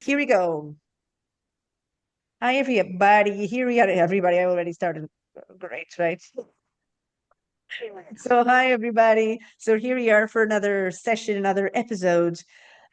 Here we go. Hi, everybody. Here we are. Everybody, I already started. Great, right? So, hi, everybody. So, here we are for another session, another episode,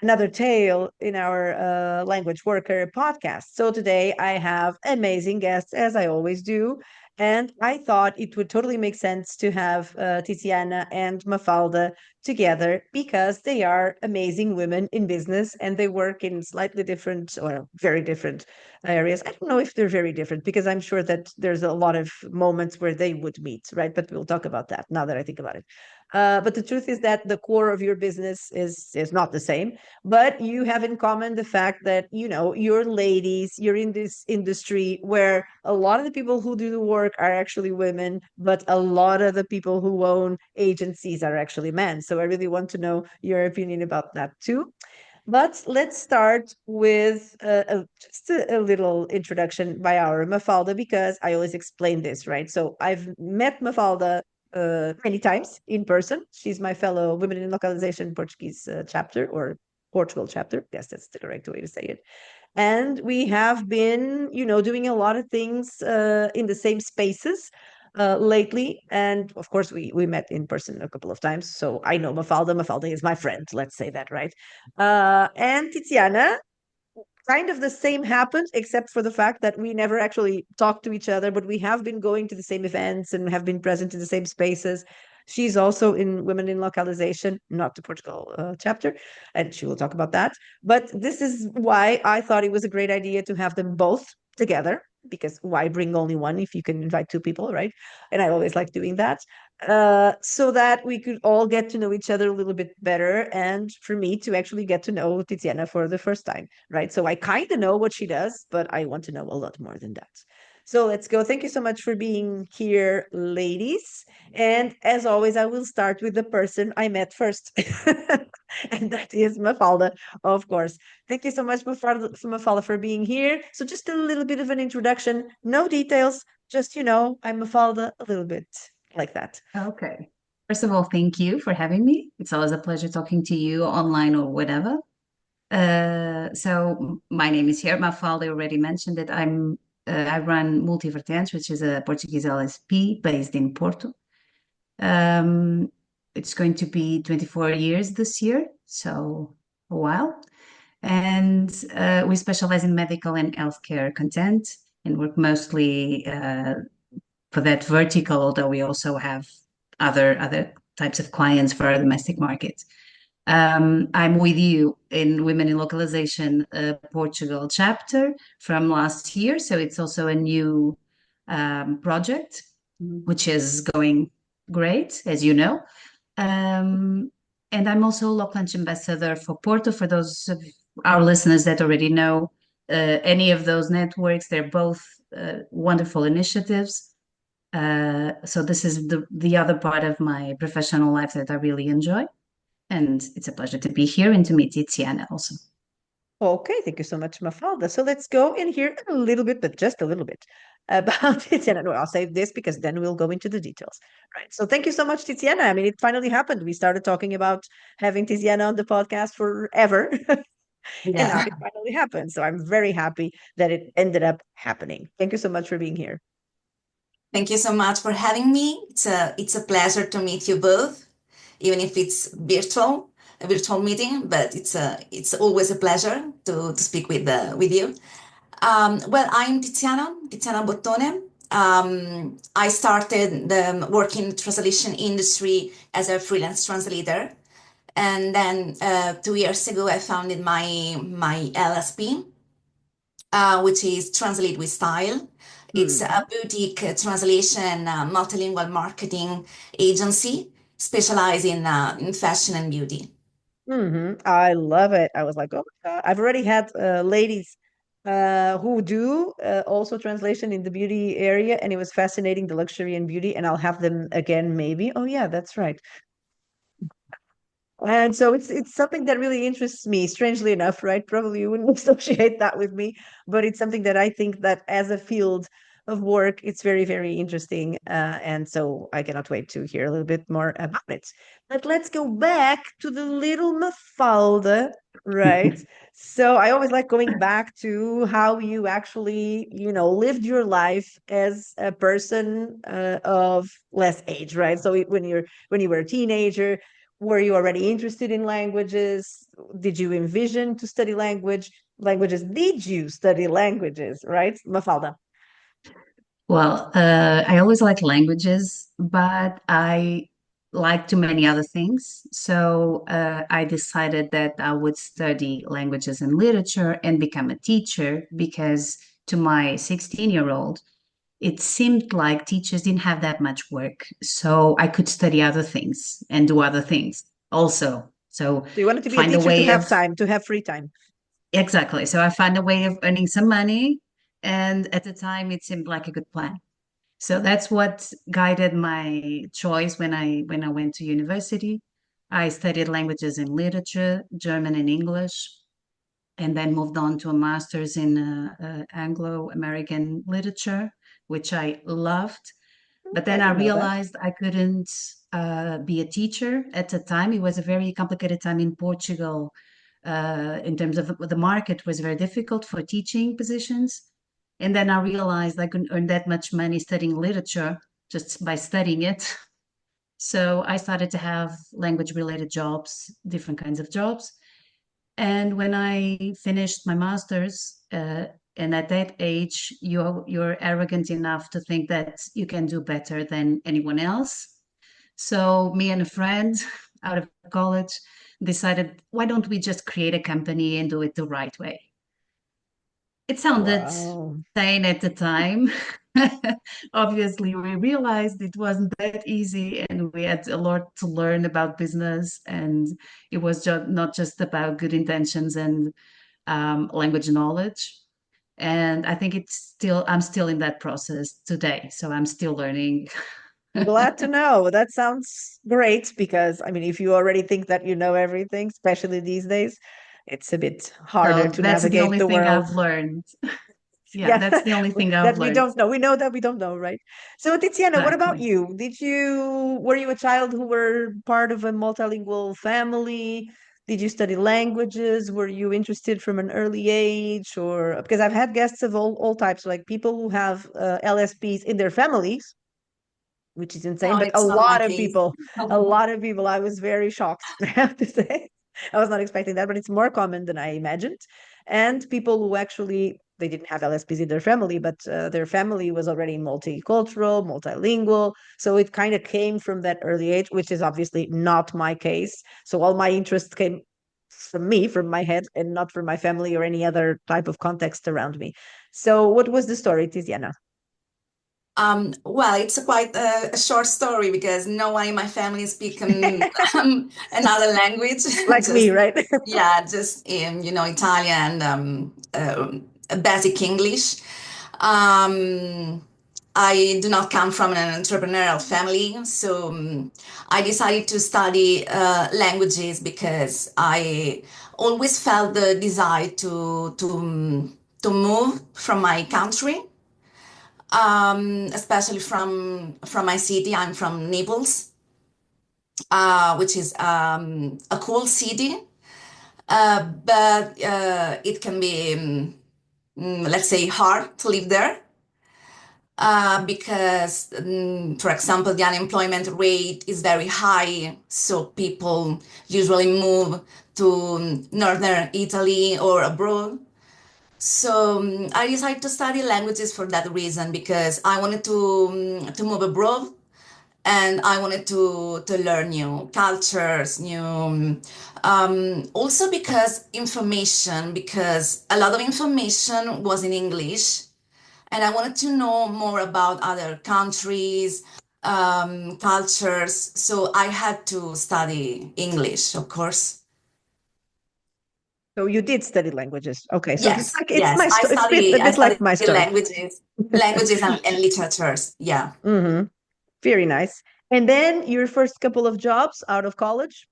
another tale in our Language Worker podcast. So, today I have amazing guests, as I always do. And I thought it would totally make sense to have Tiziana and Mafalda together because they are amazing women in business and they work in slightly different or very different areas. I don't know if they're very different because I'm sure that there's a lot of moments where they would meet, right? But we'll talk about that now that I think about it. But the truth is that the core of your business is not the same, but you have in common the fact that you're ladies, you're in this industry where a lot of the people who do the work are actually women, but a lot of the people who own agencies are actually men. So I really want to know your opinion about that too. But let's start with just a little introduction by our Mafalda, because I always explain this, right? So I've met Mafalda many times in person. She's my fellow Women in Localization Portuguese chapter, or Portugal chapter. Yes, that's the correct way to say it. And we have been, doing a lot of things in the same spaces lately. And of course, we met in person a couple of times. So I know Mafalda. Mafalda is my friend. Let's say that, right? And Tiziana, kind of the same happened, except for the fact that we never actually talked to each other, but we have been going to the same events and have been present in the same spaces. She's also in Women in Localization, not the Portugal chapter, and she will talk about that. But this is why I thought it was a great idea to have them both together, because why bring only one if you can invite two people, right? And I always like doing that, so that we could all get to know each other a little bit better, and for me to actually get to know Tiziana for the first time, right? So I kind of know what she does, but I want to know a lot more than that. So let's go. Thank you so much for being here, ladies. And as always, I will start with the person I met first, and that is Mafalda, of course. Thank you so much, Mafalda, for being here. So just a little bit of an introduction, no details, just, I'm Mafalda a little bit like that. Okay. First of all, thank you for having me. It's always a pleasure talking to you online or whatever. So my name is here. Mafalda already mentioned that I run MULTIvertentes, which is a Portuguese LSP based in Porto. Um, it's going to be 24 years this year, so a while. And we specialize in medical and healthcare content and work mostly for that vertical, although we also have other types of clients for our domestic market. I'm with you in Women in Localization Portugal chapter from last year, so it's also a new project, which is going great, as you know. And I'm also LocLunch Ambassador for Porto. For those of our listeners that already know any of those networks, they're both wonderful initiatives. So this is the other part of my professional life that I really enjoy. And it's a pleasure to be here and to meet Tiziana also. Okay, thank you so much, Mafalda. So let's go in here a little bit, but just a little bit about Tiziana. No, I'll save this because then we'll go into the details, right? So thank you so much, Tiziana. I mean, it finally happened. We started talking about having Tiziana on the podcast forever, and now Yeah. it finally happened. So I'm very happy that it ended up happening. Thank you so much for being here. Thank you so much for having me. It's a pleasure to meet you both, even if it's a virtual meeting, but it's always a pleasure to speak with you. Well, I'm Tiziana Bottone. I started working in the translation industry as a freelance translator, and then 2 years ago I founded my LSP, which is Translate with Style. It's Hmm. a boutique translation multilingual marketing agency specialized in fashion and beauty. I love it. I was like, oh my God. I've already had ladies who do also translation in the beauty area, and it was fascinating, the luxury and beauty, and I'll have them again maybe. Oh yeah, that's right. And so it's something that really interests me, strangely enough, right? Probably you wouldn't associate that with me, but it's something that I think that as a field of work. It's very, very interesting. And so I cannot wait to hear a little bit more about it. But let's go back to the little Mafalda, right? So I always like going back to how you actually, lived your life as a person of less age, right? So when you were a teenager, were you already interested in languages? Did you envision to study languages? Did you study languages, right, Mafalda? Well, I always like languages, but I like too many other things. So I decided that I would study languages and literature and become a teacher because to my 16-year-old, it seemed like teachers didn't have that much work. So I could study other things and do other things also. So So you wanted to be a find a teacher to way have of, time, to have free time. exactly. So I found a way of earning some money. And at the time, it seemed like a good plan. So that's what guided my choice when I went to university. I studied languages and literature, German and English, and then moved on to a master's in Anglo-American literature, which I loved. But I then I didn't know that. realized I couldn't be a teacher at the time. It was a very complicated time in Portugal. In terms of the market was very difficult for teaching positions. And then I realized I couldn't earn that much money studying literature just by studying it. So I started to have language related jobs, different kinds of jobs. And when I finished my master's, and at that age, you're arrogant enough to think that you can do better than anyone else. So me and a friend out of college decided, why don't we just create a company and do it the right way? It sounded Wow. sane at the time. Obviously, we realized it wasn't that easy and we had a lot to learn about business. And it was not just about good intentions and language knowledge. And I think I'm still in that process today. So I'm still learning. Glad to know. That sounds great because, I mean, if you already think that you know everything, especially these days, it's a bit harder So to that's the navigate only the thing world. I've learned. Yeah, Yeah, that's the only thing I've that we learned. don't know. We know that we don't know, right? So, Tiziana, what about Exactly. you? Were you a child who were part of a multilingual family? Did you study languages? Were you interested from an early age? Or because I've had guests of all types, like people who have LSPs in their families, which is insane. No, But it's not my case. a lot of people, I was very shocked, I have to say. I was not expecting that, but it's more common than I imagined. And people who actually, they didn't have LSPs in their family, but their family was already multicultural, multilingual. So it kind of came from that early age, which is obviously not my case. So all my interest came from me, from my head, and not from my family or any other type of context around me. So what was the story, Tiziana? Well, it's a quite a short story because no one in my family speak another language. Like me, Just right? yeah, just Italian, basic English. Um, I do not come from an entrepreneurial family, so I decided to study languages because I always felt the desire to move from my country, especially from my city. I'm from Naples, which is a cool city, but it can be, let's say, hard to live there because, for example, the unemployment rate is very high. So people usually move to northern Italy or abroad. So I decided to study languages for that reason because I wanted to move abroad and I wanted to learn new cultures, new also because a lot of information was in English, and I wanted to know more about other countries, cultures. So I had to study English, of course. So you did study languages. Okay, so Yes, it's yes. my story. It's a I bit like studied my story. languages and literatures. Yeah. Hmm. Very nice. And then your first couple of jobs out of college,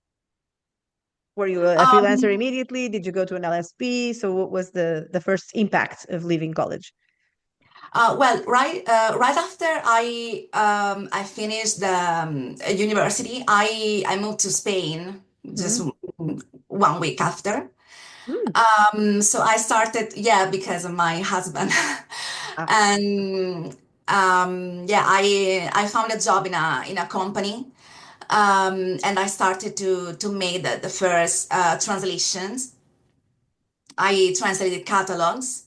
were you a freelancer Um, immediately? Did you go to an LSP? So what was the first impact of leaving college? Well, right after I finished the university, I moved to Spain just Mm-hmm. 1 week after. Mm. So I started, yeah, because of my husband, Ah, and yeah, I found a job in a company, and I started to make the first translations. I translated catalogs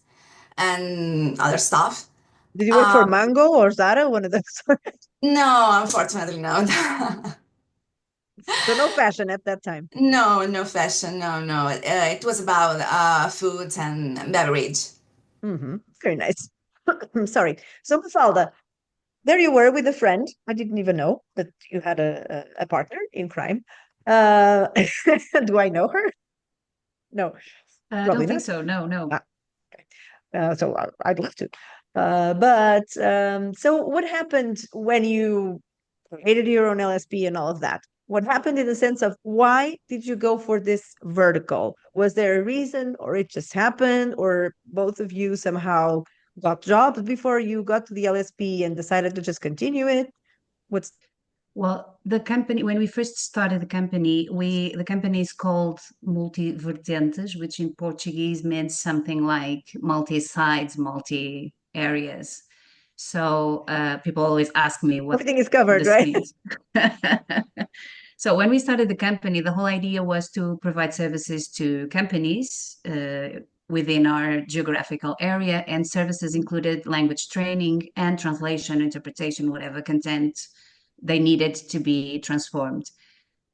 and other stuff. did you work for Um, Mango or Zara? One of those. no, unfortunately, no. So no fashion at that time. No, no fashion, no, no. It was about food and beverage. Very nice. I'm sorry. So Mafalda, there you were with a friend. I didn't even know that you had a partner in crime. Uh, do I know her? No, I probably don't think not. so. No, no. Ah, okay. So I'd love to. But so what happened when you created your own LSP and all of that? What happened in the sense of why did you go for this vertical? Was there a reason, or it just happened, or both of you somehow got jobs before you got to the LSP and decided to just continue it? What's Well, the company, when we first started the company is called MULTIvertentes, which in Portuguese meant something like multi-sides, multi-areas. So people always ask me what everything is covered, this right? means. So when we started the company, the whole idea was to provide services to companies within our geographical area, and services included language training and translation, interpretation, whatever content they needed to be transformed.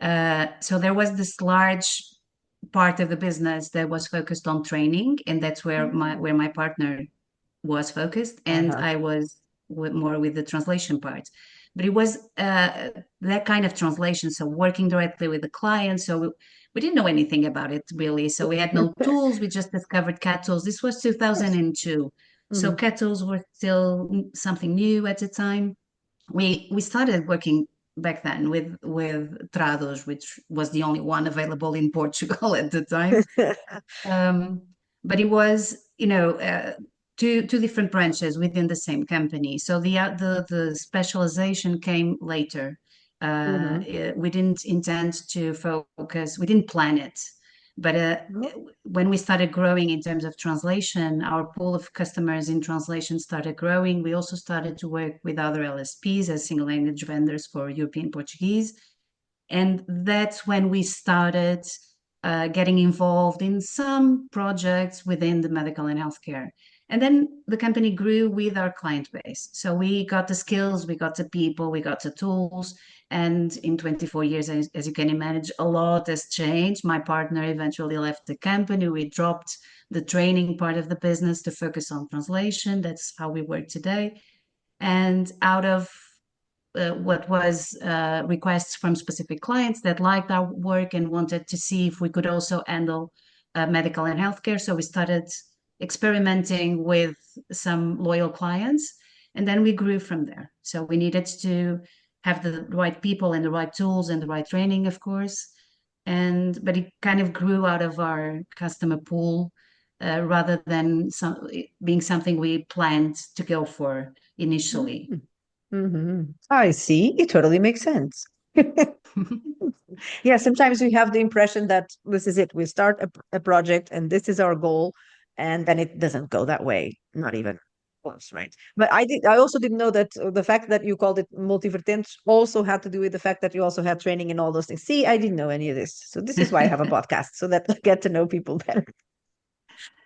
So there was this large part of the business that was focused on training, and that's where my partner was focused, and Uh-huh. I was more with the translation part. But it was that kind of translation, so working directly with the client. So we didn't know anything about it really. So we had no tools. We just discovered cat tools. This was Yes. 2002. So Mhm. cat tools were still something new at the time. We started working back then with Trados, which was the only one available in Portugal at the time. Um, but it was, two different branches within the same company. So the specialization came later. Mhm. We didn't intend to focus. We didn't plan it. But No. when we started growing in terms of translation, our pool of customers in translation started growing. We also started to work with other LSPs as single language vendors for European Portuguese. And that's when we started getting involved in some projects within the medical and healthcare. And then the company grew with our client base. So we got the skills, we got the people, we got the tools. And in 24 years, as you can imagine, a lot has changed. My partner eventually left the company. We dropped the training part of the business to focus on translation. That's how we work today. And out of what was requests from specific clients that liked our work and wanted to see if we could also handle medical and healthcare. So we started experimenting with some loyal clients, and then we grew from there. So we needed to have the right people and the right tools and the right training, of course. But it kind of grew out of our customer pool rather than being something we planned to go for initially. I see. It totally makes sense. Yeah, sometimes we have the impression that this is it. We start a project and this is our goal, and then it doesn't go that way. Not even close, right? But I also didn't know that the fact that you called it multivertente also had to do with the fact that you also had training in all those things. See, I didn't know any of this. So this is why I have a podcast, so that I get to know people better.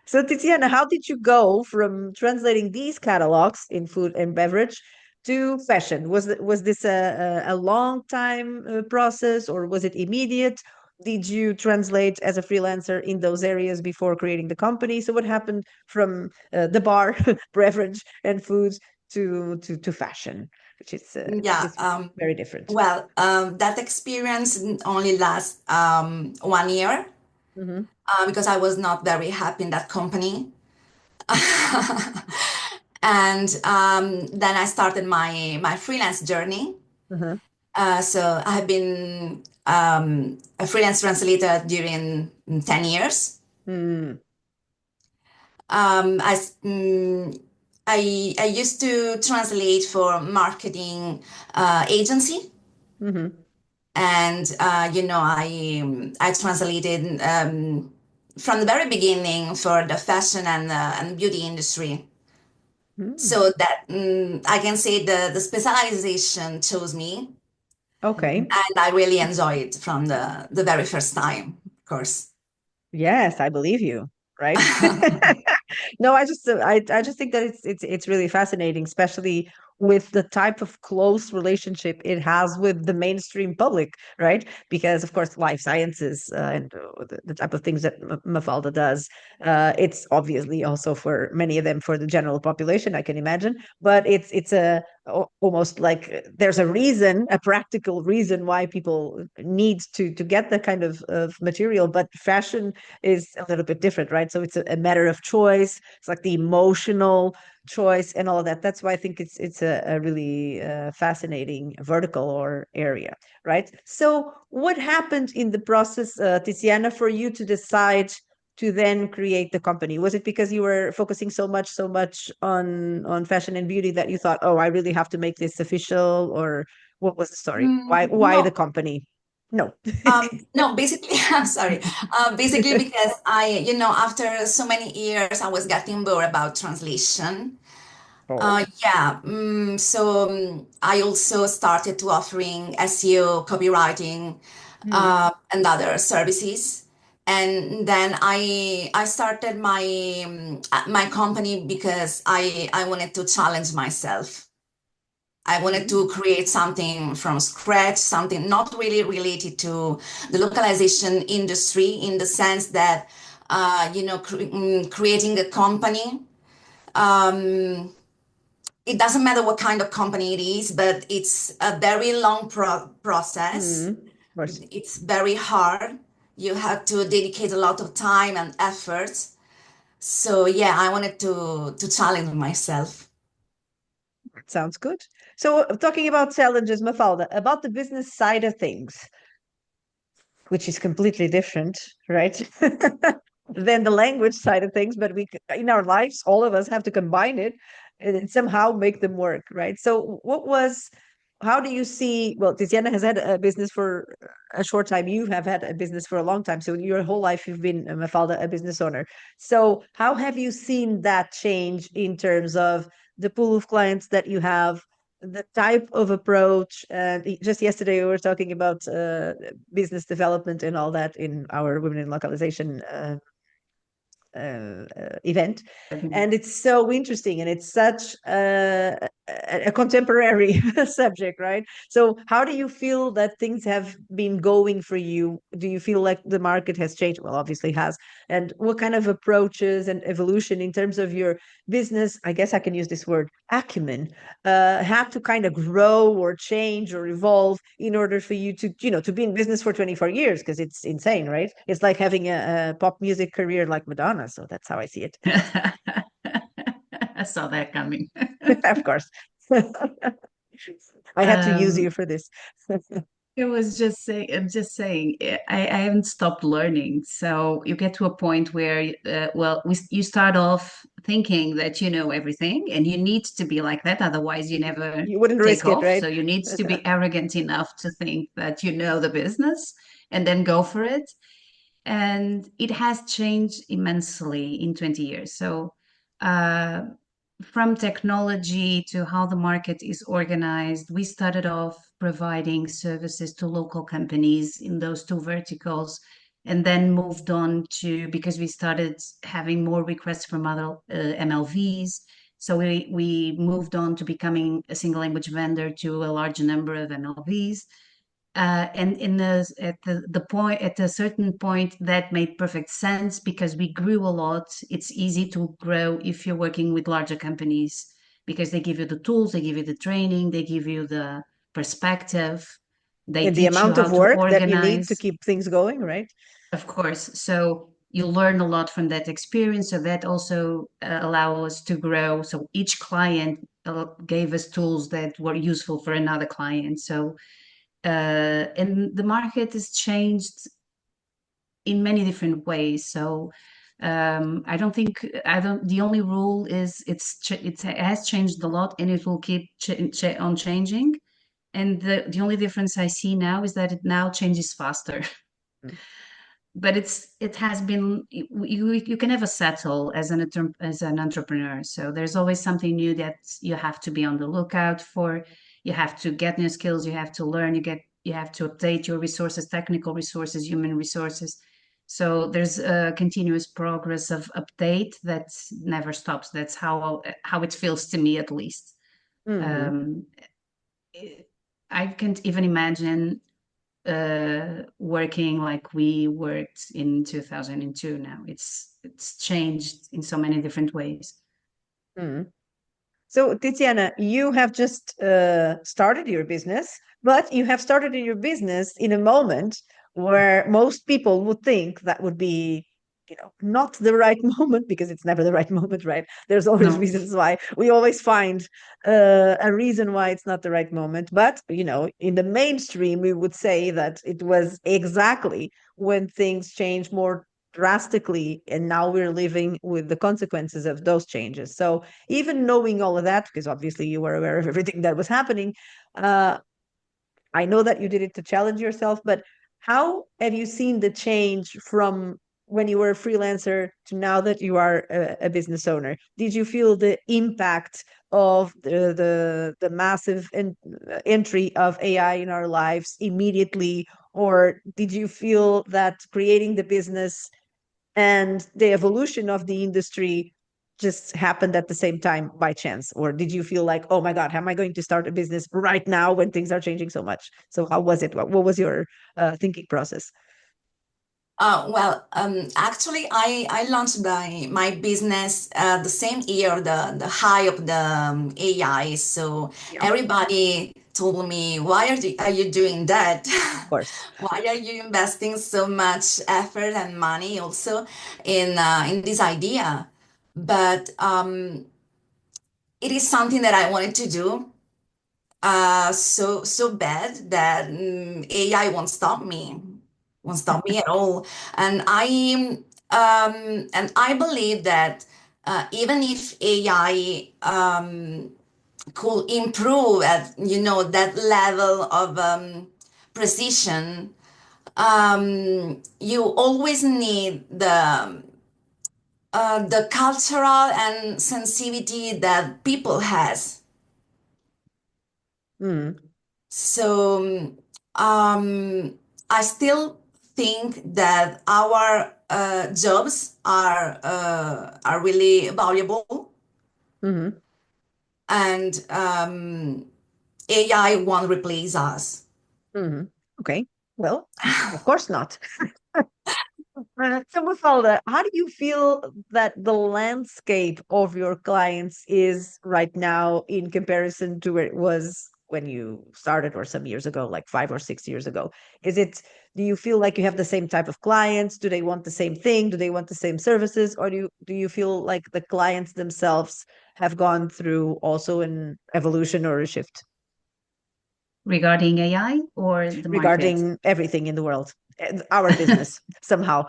So, Tiziana, how did you go from translating these catalogs in food and beverage to fashion? Was this a long time process, or was it immediate? Did you translate as a freelancer in those areas before creating the company? So, what happened from the bar, beverage, and foods to fashion, which Yeah. is very different. Well, that experience only lasts 1 year Hmm. because I was not very happy in that company. And then I started my freelance journey. Uh-huh. So I have been a freelance translator during 10 years. Mm. I I used to translate for marketing agency, Hmm. and I translated from the very beginning for the fashion and beauty industry. Mm. So that I can say the specialization chose me, Okay. and I really enjoy it from the very first time, of course. Yes, I believe you, right? No, I just think that it's really fascinating, especially with the type of close relationship it has with the mainstream public, right? Because of course, life sciences and the type of things that Mafalda does, it's obviously also for many of them for the general population, I can imagine. But it's a almost like there's a reason, a practical reason why people need to get that kind of material. But fashion is a little bit different, right? So it's a matter of choice. It's like the emotional choice and all of that. That's why I think it's a really fascinating vertical or area, right? So what happened in the process, Tiziana, for you to decide to then create the company? Was it because you were focusing so much on fashion and beauty that you thought, oh, I really have to make this official, or what was the story? Why the No, company? No. no, basically, I'm sorry. Basically, because after so many years, I was getting bored about translation. Oh. Yeah, so I also started to offering SEO, copywriting, Mm. and other services. And then I started my company because I wanted to challenge myself. I wanted to Mm. create something from scratch, something not really related to the localization industry in the sense that, creating a company. Um, it doesn't matter what kind of company it is, but it's a very long process. Mm. Of course. It's very hard. You have to dedicate a lot of time and effort. So yeah, I wanted to challenge myself. Sounds good. So, talking about challenges, Mafalda, about the business side of things, which is completely different, right? Than the language side of things, but in our lives, all of us have to combine it and somehow make them work, right? So, how do you see? Well, Tiziana has had a business for a short time. You have had a business for a long time. So, your whole life, you've been, Mafalda, a business owner. So, how have you seen that change in terms of the pool of clients that you have? The type of approach, and just yesterday we were talking about business development and all that in our Women in Localization event. And it's so interesting, and it's such a contemporary subject, right? So, how do you feel that things have been going for you? Do you feel like the market has changed? Well, obviously it has. And what kind of approaches and evolution in terms of your business, I guess I can use this word, acumen, have to kind of grow or change or evolve in order for you to be in business for 24 years? Because it's insane, right? It's like having a pop music career like Madonna. So that's how I see it. I saw that coming. Of course. I had to use Um, you for this. it was just say, I'm just saying, I haven't stopped learning. So you get to a point where, you start off thinking that you know everything, and you need to be like that. Otherwise, you never You wouldn't take risk it, off. right? So you need to be arrogant enough to think that you know the business and then go for it. And it has changed immensely in 20 years. So, uh, from technology to how the market is organized, we started off providing services to local companies in those two verticals, and then moved on to, because we started having more requests from other MLVs. So we moved on to becoming a single language vendor to a large number of MLVs. And at a certain point that made perfect sense because we grew a lot. It's easy to grow if you're working with larger companies because they give you the tools, they give you the training, they give you the perspective, they And the teach you amount how of to work that you need to organize, keep things going, right? of course. So you learn a lot from that experience. So that also allow us to grow. So each client gave us tools that were useful for another client. So and the market has changed in many different ways. So I don't think the only rule is it has changed a lot, and it will keep on changing. And the only difference I see now is that it now changes faster. Mm. But it has been, you can never settle as an entrepreneur. So there's always something new that you have to be on the lookout for. You have to get new skills. You have to learn. You have to update your resources, technical resources, human resources. So there's a continuous progress of update that never stops. That's how it feels to me, at least. Mhm. I can't even imagine working like we worked in 2002 now. It's changed in so many different ways. Mhm. So, Tiziana, you have just started your business, but you have started your business in a moment where most people would think that would be, not the right moment, because it's never the right moment, right? There's always No. reasons why. We always find a reason why it's not the right moment. But, in the mainstream, we would say that it was exactly when things change more drastically, and now we're living with the consequences of those changes. So, even knowing all of that, because obviously you were aware of everything that was happening, uh, I know that you did it to challenge yourself, but how have you seen the change from when you were a freelancer to now that you are a business owner? Did you feel the impact of the massive entry of AI in our lives immediately, or did you feel that creating the business and the evolution of the industry just happened at the same time by chance? Or did you feel like, oh my God, how am I going to start a business right now when things are changing so much? So how was it? What was your thinking process? Actually, I launched my business the same year, the high of the AI. So Yeah, everybody told me, why are you doing that? of course. Why are you investing so much effort and money also in this idea? But it is something that I wanted to do so bad that AI won't stop me at all. And I believe that even if AI could improve at that level of precision, you always need the cultural and sensitivity that people has. Mm, So I still think that our jobs are really valuable, hmm and AI won't replace us. hmm Okay. Well, of course not. So, Mafalda, how do you feel that the landscape of your clients is right now in comparison to where it was when you started, or some years ago, like 5 or 6 years ago? Do you feel like you have the same type of clients? Do they want the same thing? Do they want the same services? Or do you feel like the clients themselves have gone through also an evolution or a shift Regarding AI or the market? regarding everything in the world, our business somehow?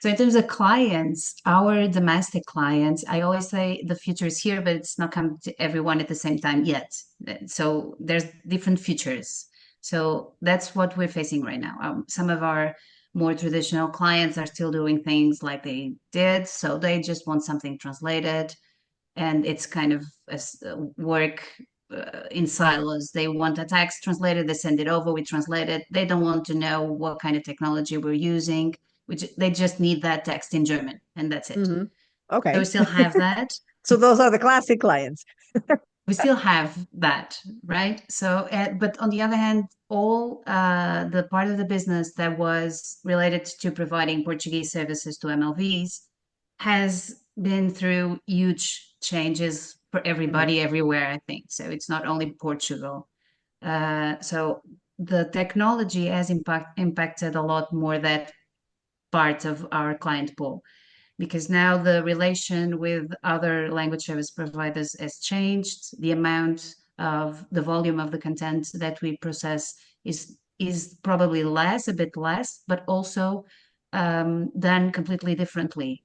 So in terms of clients, our domestic clients, I always say the future is here, but it's not come to everyone at the same time yet. So there's different futures. So that's what we're facing right now. Some of our more traditional clients are still doing things like they did. So they just want something translated, and it's kind of work in silos. They want a text translated, they send it over, we translate it. They don't want to know what kind of technology we're using, which they just need that text in German, and that's it. Hmm So we Okay. still have that. So those are the classic clients. We still have that, right? So, but on the other hand, all the part of the business that was related to providing Portuguese services to MLVs has been through huge changes for Mhm, everybody everywhere, I think. So it's not only Portugal. So the technology has impacted a lot more that part of our client pool, because now the relation with other language service providers has changed. The amount of the volume of the content that we process is probably less, a bit less, but also done completely differently.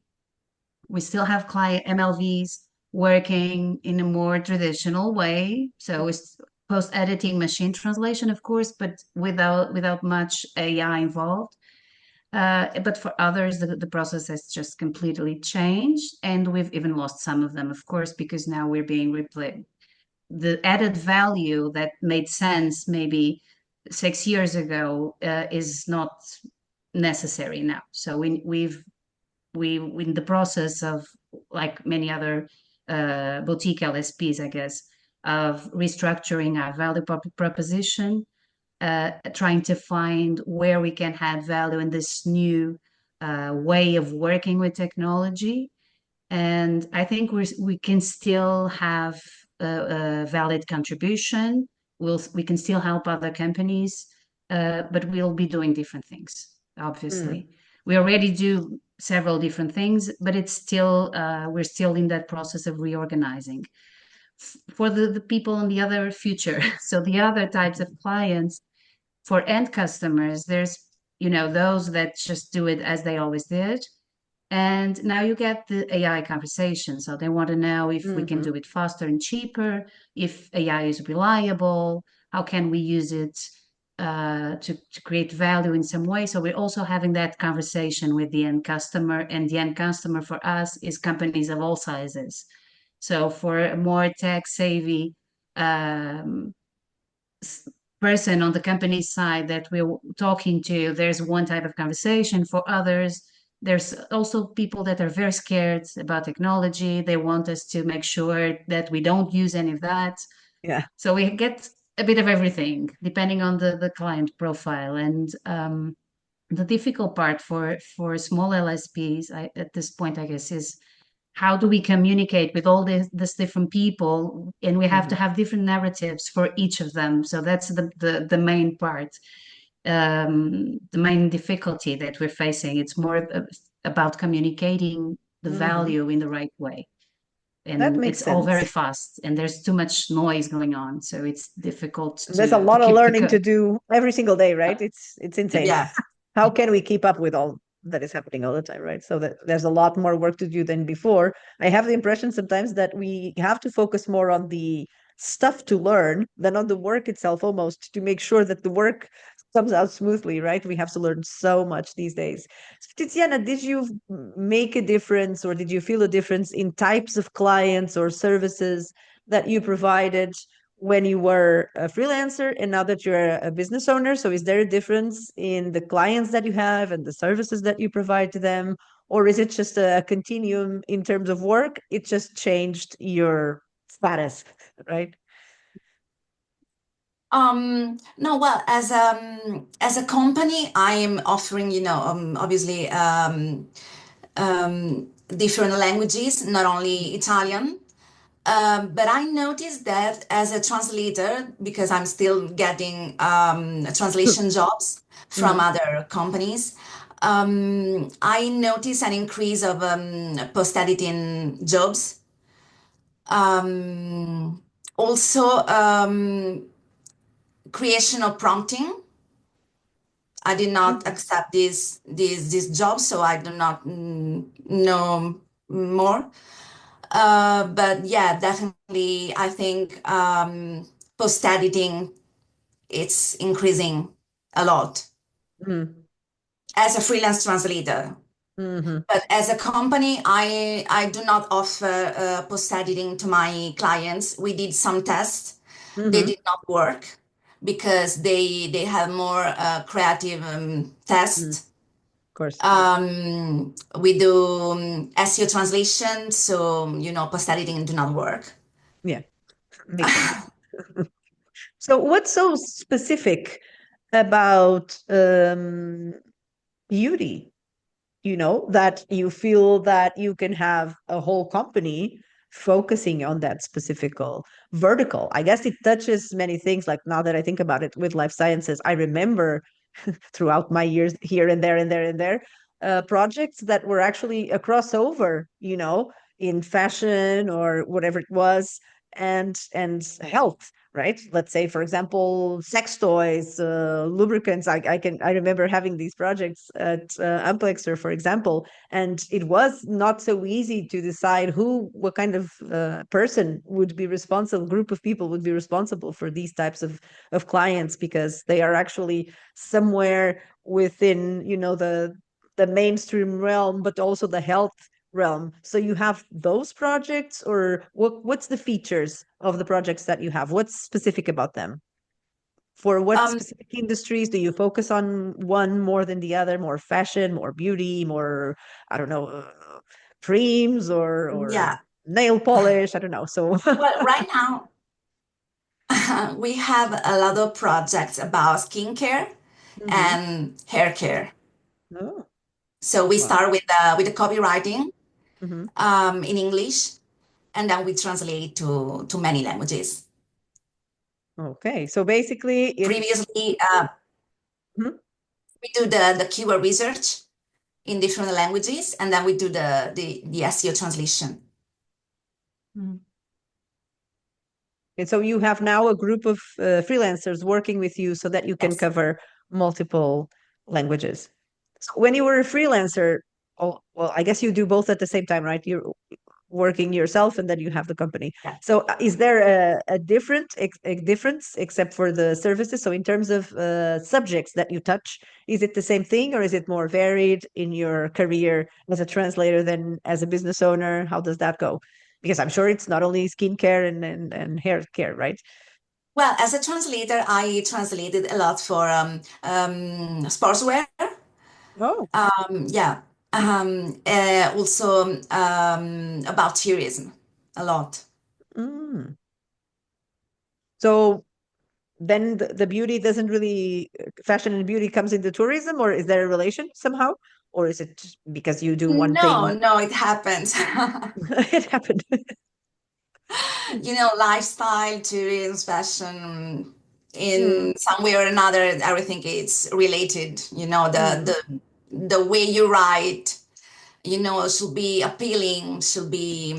We still have client MLVs working in a more traditional way. So it's post-editing machine translation, of course, but without much AI involved. But for others, the process has just completely changed, and we've even lost some of them, of course, because now we're being replaced. The added value that made sense maybe 6 years ago is not necessary now. So we in the process of, like many other boutique LSPs, I guess, of restructuring our value proposition, trying to find where we can add value in this new way of working with technology. And I think we can still have a valid contribution. We can still help other companies, but we'll be doing different things, obviously. We already do several different things, but it's still we're still in that process of reorganizing. For the people on the other future, so the other types of clients, for end customers, there's those that just do it as they always did. And now you get the AI conversation. So they want to know if we can do it faster and cheaper, if AI is reliable, how can we use it to create value in some way. So we're also having that conversation with the end customer. And the end customer for us is companies of all sizes. So for a more tech savvy person on the company side that we're talking to, there's one type of conversation. For others, there's also people that are very scared about technology. They want us to make sure that we don't use any of that. Yeah. So we get a bit of everything depending on the client profile. And the difficult part for small LSPs at this point, I guess, is how do we communicate with all these different people, and we have to have different narratives for each of them. So that's the main part, the main difficulty that we're facing. It's more about communicating the value in the right way, That and makes it's all very sense. fast, and there's too much noise going on, so it's difficult There's a to lot of keep learning to do every single day, right? It's insane. Yeah. How can we keep up with all that is happening all the time, right? So that there's a lot more work to do than before. I have the impression sometimes that we have to focus more on the stuff to learn than on the work itself, almost, to make sure that the work comes out smoothly, right? We have to learn so much these days. So, Tiziana, did you make a difference, or did you feel a difference in types of clients or services that you provided when you were a freelancer and now that you're a business owner? So is there a difference in the clients that you have and the services that you provide to them? Or is it just a continuum in terms of work? It just changed your status, right? No, well, as a company, I am offering, obviously, different languages, not only Italian. But I noticed that as a translator, because I'm still getting translation jobs from other companies, I noticed an increase of post-editing jobs. Also, creation of prompting. I did not accept this job, so I do not know more. But yeah, definitely, I think post editing it's increasing a lot as a freelance translator. But as a company, I do not offer post editing to my clients. We did some tests; they did not work because they have more creative tests. Of course. We do SEO translation, so post editing do not work. Yeah, makes sense. So what's so specific about beauty, that you feel that you can have a whole company focusing on that specific vertical? I guess it touches many things. Like, now that I think about it, with life sciences, I remember throughout my years here and there and there and there, projects that were actually a crossover, in fashion or whatever it was, and health, right? Let's say, for example, sex toys, lubricants. I remember having these projects at Amplexer, for example, and it was not so easy to decide what kind of person would be responsible, group of people would be responsible for these types of clients, because they are actually somewhere within, the mainstream realm, but also the health realm. So you have those projects, or what's the features of the projects that you have? What's specific about them? For what specific industries do you focus on, one more than the other? More fashion, more beauty, more, I don't know, creams or Yeah. nail polish? I don't know. So Well, right now we have a lot of projects about skincare Mhm. and hair care. Oh, So we wow. start with the copywriting Mhm. in English, and then we translate to many languages. Okay. So basically it's Previously, Mhm. we do the keyword research in different languages, and then we do the SEO translation. Mhm. And so you have now a group of freelancers working with you so that you can Yes. cover multiple languages. So when you were a freelancer, oh, well, I guess you do both at the same time, right? You're working yourself and then you have the company. Yeah. So is there a difference except for the services? So in terms of subjects that you touch, is it the same thing, or is it more varied in your career as a translator than as a business owner? How does that go? Because I'm sure it's not only skincare and hair care, right? Well, as a translator, I translated a lot for sportswear. Oh. Yeah. Also about tourism, a lot. Mm. So then the beauty doesn't really, fashion and beauty comes into tourism, or is there a relation somehow? Or is it just because you do one No, thing? no, it happens. It happened. Lifestyle, tourism, fashion, Mm, in some way or another, everything is related. mm, The way you write, should be appealing, should be,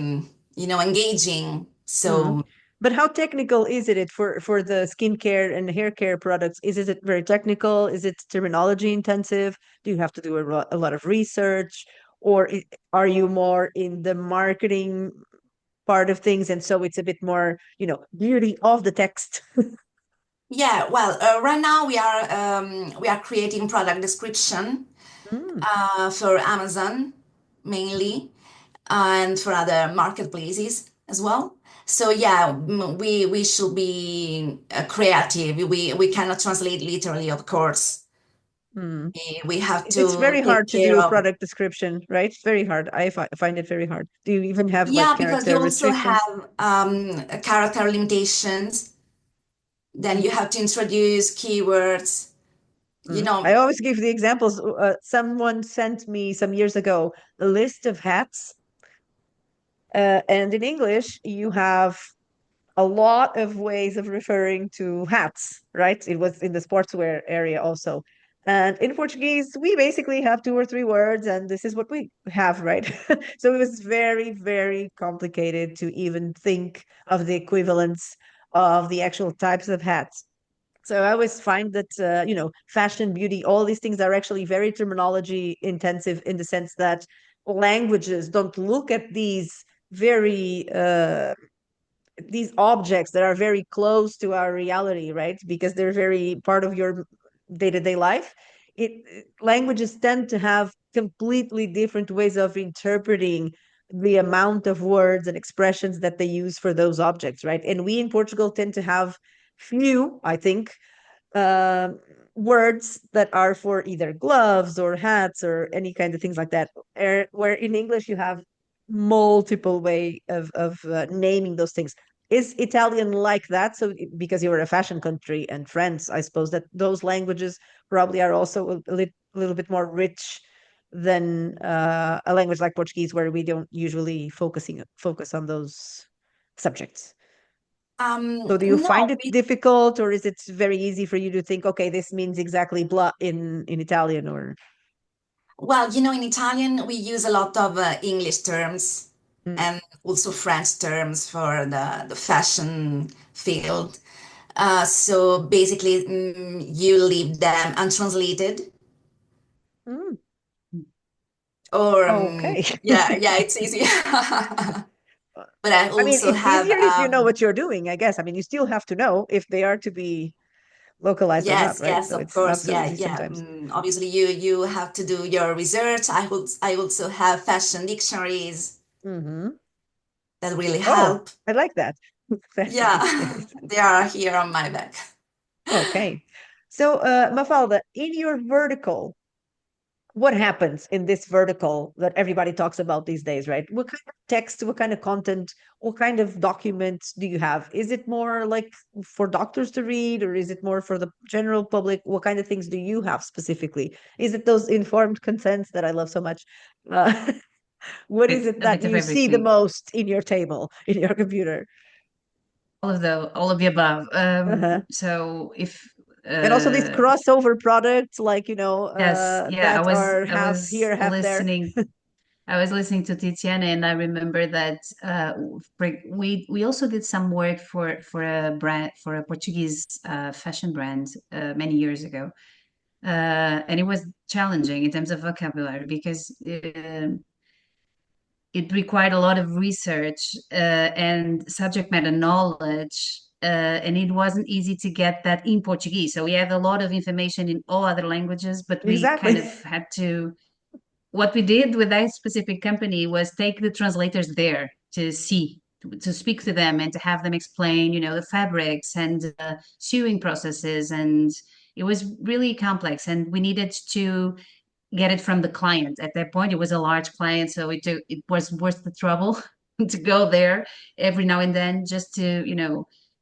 engaging. mm. So But how technical is it for the skincare and hair care products? Is it very technical? Is it terminology intensive? Do you have to do a lot of research? Or are you more in the marketing part of things, and so it's a bit more, beauty of the text? yeah, well, right now we are creating product description Mm, for Amazon mainly, and for other marketplaces as well. So yeah, we should be creative. We cannot translate literally, of course. mm. We have It's to very take hard to do care a of. product description, right? It's very hard. I find it very hard. Do you even have like Yeah, because you character also restrictions? have character limitations. Then you Mm, have to introduce keywords. You mm. know, I always give the examples. Someone sent me some years ago a list of hats, and in English you have a lot of ways of referring to hats, right? It was in the sportswear area also. And in Portuguese, we basically have two or three words, and this is what we have, right? So it was very, very complicated to even think of the equivalents of the actual types of hats. So I always find that, fashion, beauty, all these things are actually very terminology intensive, in the sense that languages don't look at very these objects that are very close to our reality, right? Because they're very part of your day-to-day life. Languages tend to have completely different ways of interpreting the amount of words and expressions that they use for those objects, right? And we in Portugal tend to have few, I think, uh, words that are for either gloves or hats or any kind of things like that. Where in English you have multiple way of naming those things. Is Italian like that? So because you're a fashion country, and France, I suppose that those languages probably are also a little bit more rich than a language like Portuguese, where we don't usually focus on those subjects. So do you no, find it difficult, or is it very easy for you to think, okay, this means exactly blah in Italian, or well, in Italian we use a lot of English terms. Mm. and also French terms for the fashion field. So basically, you leave them untranslated, Mm. or Okay. yeah, it's easy. But I I mean, also it's have easier if you know what you're doing, I guess. I mean, you still have to know if they are to be localized or not, yes, right? yes, So of it's not course, so yeah, easy yeah. sometimes. Obviously, you have to do your research. I also have fashion dictionaries Hmm. that really Oh, help. I like that. Fashion Yeah, dictionaries. they are here on my back. Okay. So, Mafalda, in your vertical, what happens in this vertical that everybody talks about these days, right? What kind of text, what kind of content, what kind of documents do you have? Is it more like for doctors to read, or is it more for the general public? What kind of things do you have specifically? Is it those informed consents that I love so much? Uh, what is It's it a that bit of you see the everything. most in your table, in your computer? All of the above. Uh-huh. So if And also these uh, crossover products, like, yes, yeah, that are I have was here, have there. listening. I was listening to Tiziana, and I remember that we also did some work for a brand, for a Portuguese fashion brand many years ago, and it was challenging in terms of vocabulary because it required a lot of research and subject matter knowledge. And it wasn't easy to get that in Portuguese. So we have a lot of information in all other languages, but we kind Exactly. of had to. What we did with that specific company was take the translators there to see, to speak to them, and to have them explain, the fabrics and sewing processes. And it was really complex. And we needed to get it from the client. At that point, it was a large client, so it was worth the trouble to go there every now and then just to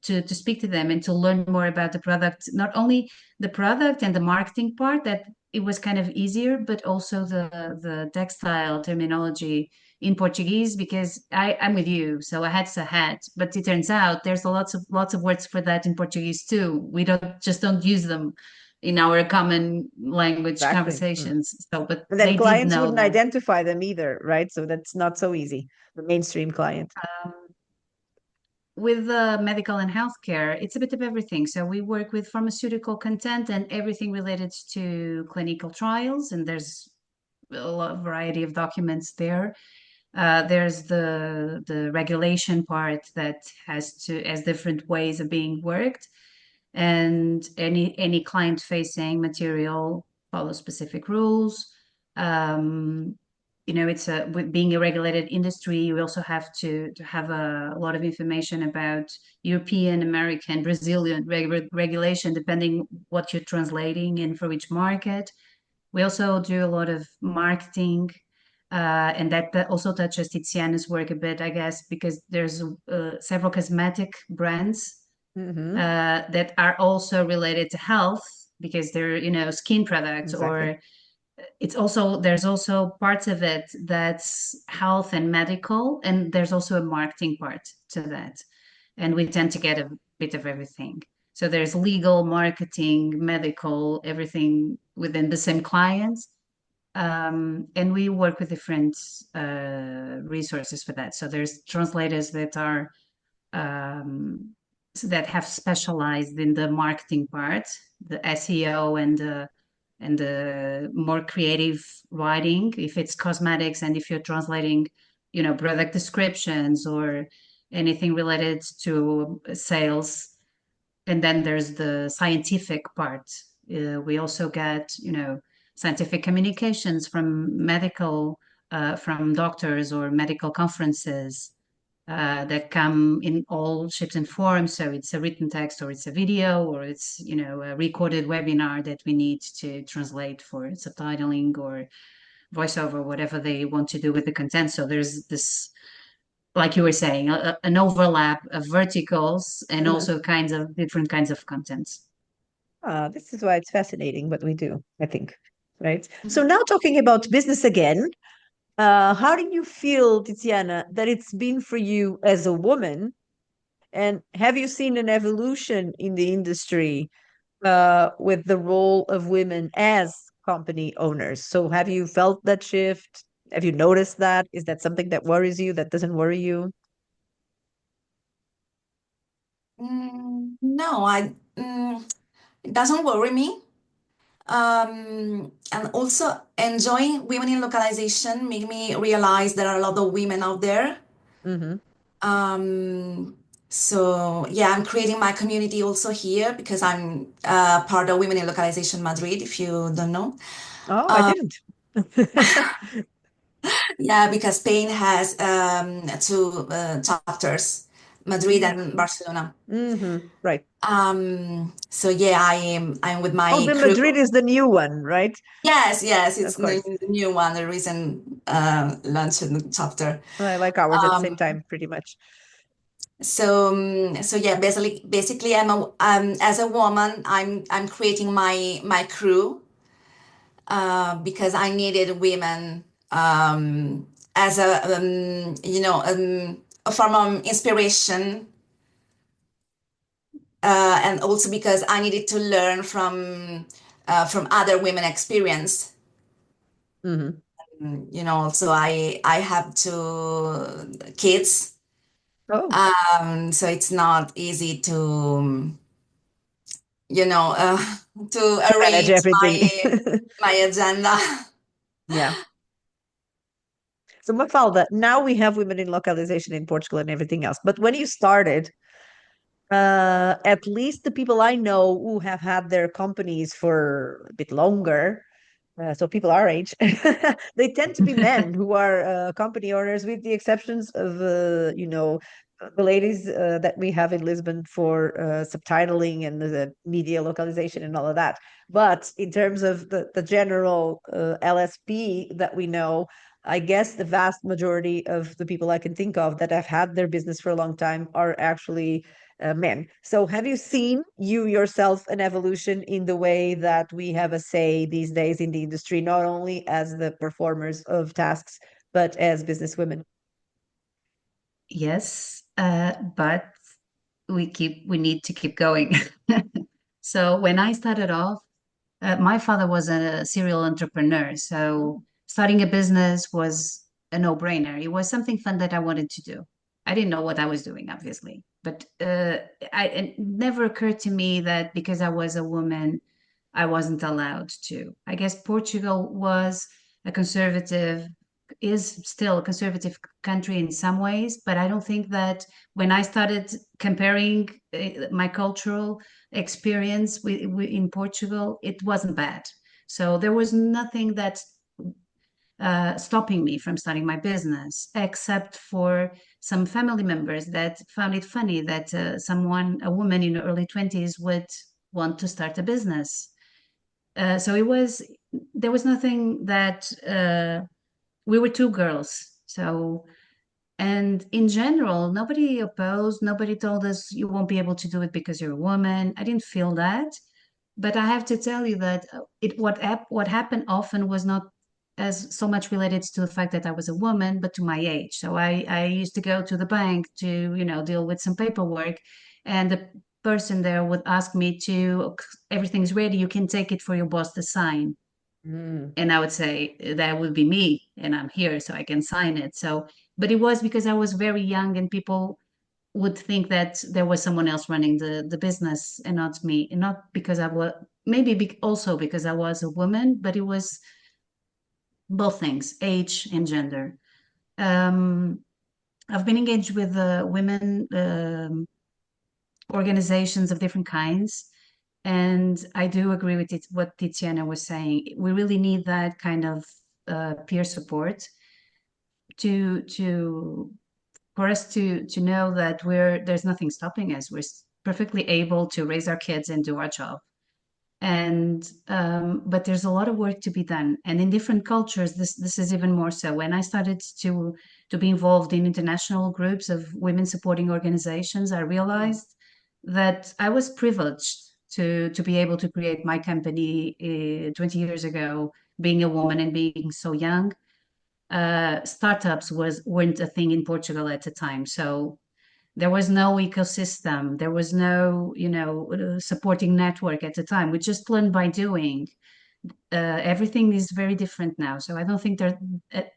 to speak to them and to learn more about the product. Not only the product and the marketing part, that it was kind of easier, but also the textile terminology in Portuguese, because I'm with you, so a hat's a hat. But it turns out there's lots of words for that in Portuguese too. We don't use them in our common language Exactly. Mm. conversations. So, but And then they did clients know wouldn't them. identify them either, right? So that's not so easy. The mainstream client. Um, with medical and healthcare, it's a bit of everything. So we work with pharmaceutical content and everything related to clinical trials, and there's variety of documents there. There's the regulation part that has different ways of being worked, and any client facing material follows specific rules. Um, it's with being a regulated industry, we also have to have a lot of information about European, American, Brazilian regulation, depending what you're translating and for which market. We also do a lot of marketing, and that also touches Tiziana's work a bit, I guess, because there's several cosmetic brands Hmm. that are also related to health, because they're skin products, Exactly. or there's also parts of it that's health and medical, and there's also a marketing part to that, and we tend to get a bit of everything. So there's legal, marketing, medical, everything within the same clients. And we work with different resources for that. So there's translators that are that have specialized in the marketing part, the SEO, and the more creative writing. If it's cosmetics, and if you're translating, product descriptions or anything related to sales. And then there's the scientific part. We also get, scientific communications from doctors or medical conferences that come in all shapes and forms. So it's a written text, or it's a video, or it's a recorded webinar that we need to translate for subtitling or voiceover, whatever they want to do with the content. So there's this, like you were saying, an overlap of verticals and Uh-huh. also different kinds of contents. This is why it's fascinating what we do, I think. Right. So now talking about business again, how do you feel, Tiziana, that it's been for you as a woman? And have you seen an evolution in the industry with the role of women as company owners? So have you felt that shift? Have you noticed that? Is that something that worries you, that doesn't worry you? No, it doesn't worry me. And also enjoying women in localization make me realize there are a lot of women out there. Hmm. Um, so yeah, I'm creating my community also here because I'm part of Women in Localization Madrid, if you don't know. Oh, I didn't. Yeah, because Spain has two chapters, Madrid and Barcelona. Right. So yeah, I'm with Oh, my the crew. Madrid is the new one, right? Yes, yes, it's Of course. the new one, the recent launched chapter. I like ours at the same time, pretty much. So yeah, basically, as a woman, I'm creating my crew because I needed women as a form of inspiration, and also because I needed to learn from other women experience. Hmm. So I have two kids, Oh, so it's not easy to to to manage arrange everything. my agenda. Yeah. So Mafalda, now we have women in localization in Portugal and everything else. But when you started, at least the people I know who have had their companies for a bit longer, so people our age, they tend to be men who are company owners, with the exceptions of, the ladies that we have in Lisbon for subtitling and the media localization and all of that. But in terms of the general LSP that we know, I guess the vast majority of the people I can think of that have had their business for a long time are actually men. So have you seen you yourself an evolution in the way that we have a say these days in the industry, not only as the performers of tasks, but as businesswomen? Yes, but we need to keep going. So when I started off, my father was a serial entrepreneur, so starting a business was a no-brainer. It was something fun that I wanted to do. I didn't know what I was doing, obviously, but it never occurred to me that because I was a woman, I wasn't allowed to. I guess Portugal was a conservative, is still a conservative country in some ways, but I don't think that when I started comparing my cultural experience in Portugal, it wasn't bad. So there was nothing that stopping me from starting my business, except for some family members that found it funny that a woman in her early 20s, would want to start a business. So there was nothing that we were two girls. So, and in general, nobody opposed, nobody told us you won't be able to do it because you're a woman. I didn't feel that. But I have to tell you that what happened often was not as so much related to the fact that I was a woman, but to my age. So I used to go to the bank to, deal with some paperwork, and the person there would ask me to, everything's ready, you can take it for your boss to sign. Mm. And I would say that would be me, and I'm here so I can sign it. So, but it was because I was very young, and people would think that there was someone else running the business and not me, and not because I was, maybe also because I was a woman, but it was both things, age and gender. um, I've been engaged with women organizations of different kinds, and I do agree with what Tiziana was saying. We really need that kind of peer support to for us to know that there's nothing stopping us. We're perfectly able to raise our kids and do our job. And but there's a lot of work to be done, and in different cultures, this is even more so. When I started to be involved in international groups of women supporting organizations, I realized that I was privileged to be able to create my company 20 years ago, being a woman and being so young. Startups weren't a thing in Portugal at the time, so there was no ecosystem, there was no supporting network at the time. We just learned by doing. everything is very different now. So I don't think that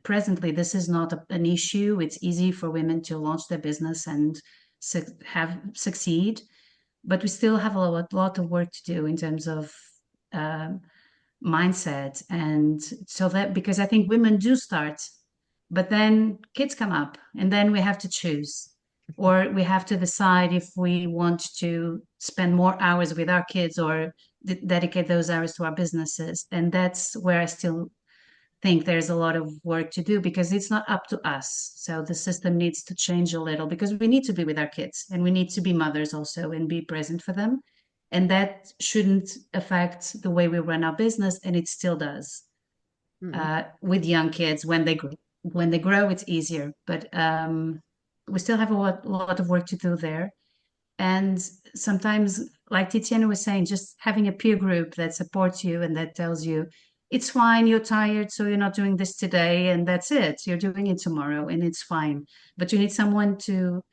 presently this is not an issue. It's easy for women to launch their business and succeed, but we still have a lot of work to do in terms of um, mindset. And so that, because I think women do start, but then kids come up and then we have to choose, or we have to decide if we want to spend more hours with our kids or dedicate those hours to our businesses. And that's where I still think there's a lot of work to do, because it's not up to us. So the system needs to change a little, because we need to be with our kids and we need to be mothers also and be present for them. And that shouldn't affect the way we run our business, and it still does. With young kids, when they grow, it's easier, but we still have a lot of work to do there. And sometimes, like Tiziana was saying, just having a peer group that supports you and that tells you it's fine, you're tired, so you're not doing this today, and that's it. You're doing it tomorrow, and it's fine. But you need someone to,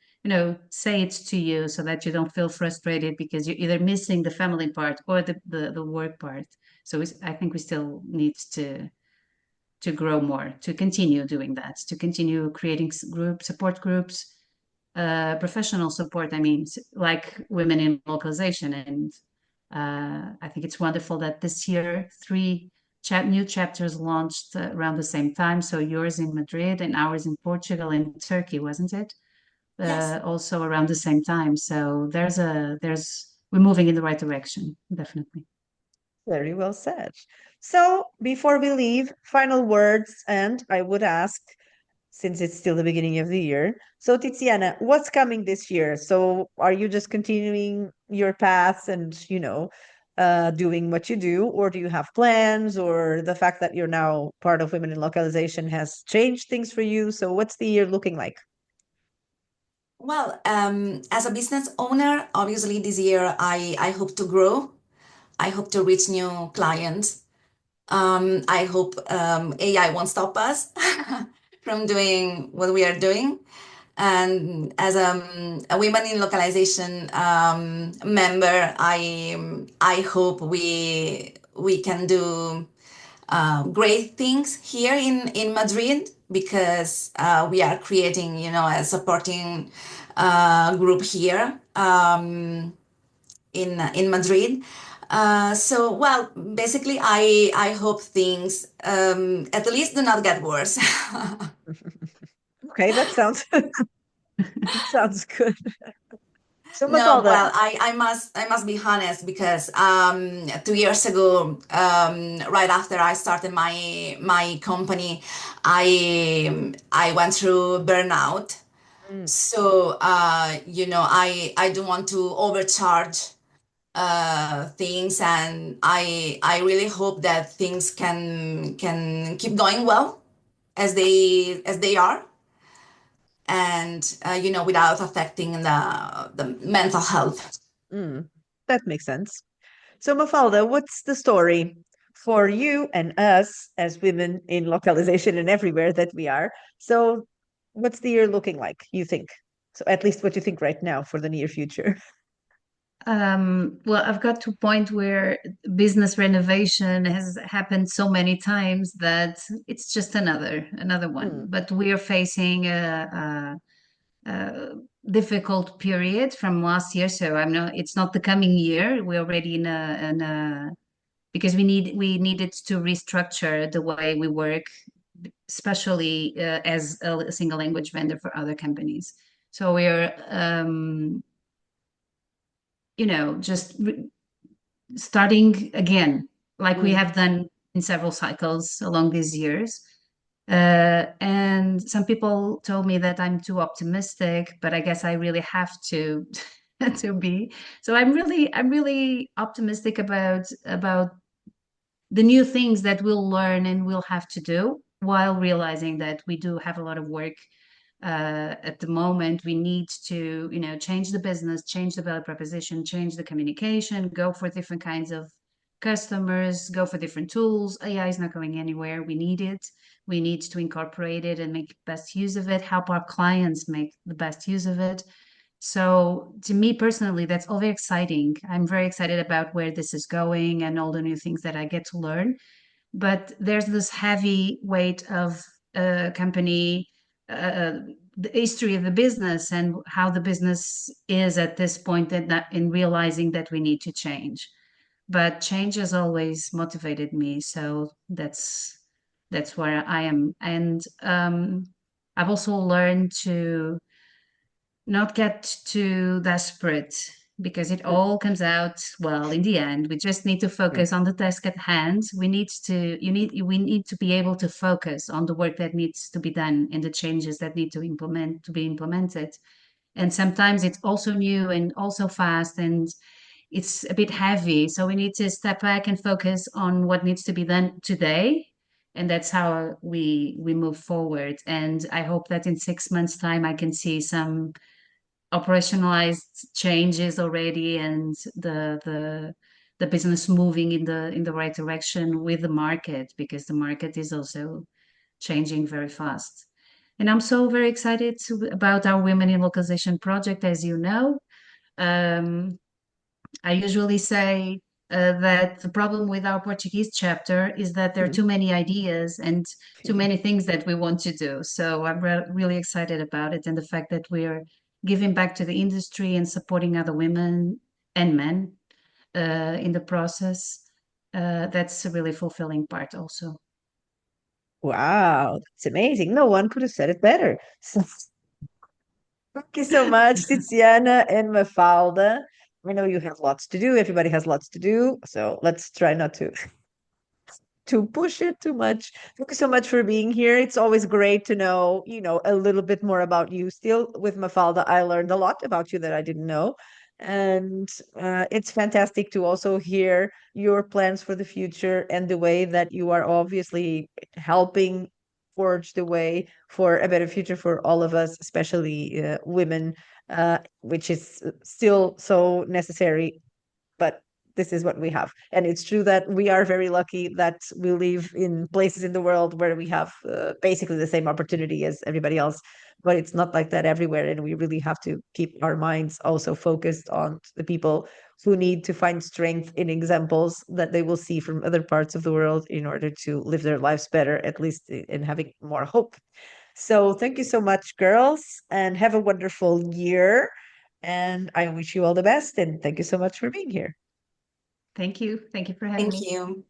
say it to you so that you don't feel frustrated because you're either missing the family part or the work part. So I think we still need to grow more, to continue doing that, to continue creating support groups, professional support. I mean, like women in localization. And I think it's wonderful that this year three new chapters launched around the same time. So yours in Madrid and ours in Portugal and Turkey, wasn't it? Yes. Also around the same time. So we're moving in the right direction, definitely. Very well said. So before we leave, final words, and I would ask, since it's still the beginning of the year, so Tiziana, what's coming this year? So are you just continuing your path and, doing what you do, or do you have plans, or the fact that you're now part of Women in Localization has changed things for you? So what's the year looking like? Well, as a business owner, obviously this year I hope to grow. I hope to reach new clients. I hope AI won't stop us from doing what we are doing. And as a women in localization member, I hope we can do great things here in Madrid, because we are creating, a supporting group here in Madrid. So, well, basically, I hope things at least do not get worse. Okay, that sounds sounds good. So No, Mafalda, well, I must be honest, because 2 years ago, right after I started my company, I went through burnout. mm, So I don't want to overcharge things, and I really hope that things can keep going well as they are, and without affecting the mental health. mm, that makes sense. So, Mafalda, what's the story for you and us as women in localization and everywhere that we are? So, what's the year looking like, you think? So, at least what you think right now for the near future. Well, I've got to a point where business renovation has happened so many times that it's just another one. Mm, But we are facing a difficult period from last year, so it's not the coming year. We're already in a because we needed to restructure the way we work, especially as a single language vendor for other companies. So we're just starting again, like we mm, have done in several cycles along these years. And some people told me that I'm too optimistic, but I guess I really have to to be. So I'm really optimistic about the new things that we'll learn and we'll have to do, while realizing that we do have a lot of work at the moment. We need to, change the business, change the value proposition, change the communication, go for different kinds of customers, go for different tools. AI is not going anywhere. We need it. We need to incorporate it and make best use of it, help our clients make the best use of it. So to me personally, that's all very exciting. I'm very excited about where this is going and all the new things that I get to learn. But there's this heavy weight of a company, uh, the history of the business and how the business is at this point, and that in realizing that we need to change. But change has always motivated me, so that's where I am. And I've also learned to not get too desperate because it all comes out well in the end. We just need to focus on the task at hand. We need to be able to focus on the work that needs to be done and the changes that need to be implemented. And sometimes it's also new and also fast and it's a bit heavy. So we need to step back and focus on what needs to be done today. And that's how we move forward. And I hope that in 6 months' time I can see some operationalized changes already and the business moving in the right direction with the market, because the market is also changing very fast. And I'm so very excited about our Women in Localization project. As you know, I usually say that the problem with our Portuguese chapter is that there are too many ideas and too many things that we want to do. So I'm really excited about it, and the fact that we're giving back to the industry and supporting other women and men in the process. That's a really fulfilling part also. Wow, that's amazing. No one could have said it better. So, thank you so much, Tiziana and Mafalda. I know you have lots to do. Everybody has lots to do. So let's try not to push it too much. Thank you so much for being here. It's always great to know, a little bit more about you. Still, with Mafalda, I learned a lot about you that I didn't know. And it's fantastic to also hear your plans for the future and the way that you are obviously helping forge the way for a better future for all of us, especially women, which is still so necessary, but this is what we have. And it's true that we are very lucky that we live in places in the world where we have basically the same opportunity as everybody else. But it's not like that everywhere. And we really have to keep our minds also focused on the people who need to find strength in examples that they will see from other parts of the world in order to live their lives better, at least in having more hope. So thank you so much, girls, and have a wonderful year. And I wish you all the best. And thank you so much for being here. Thank you. Thank you for having Thank me. you.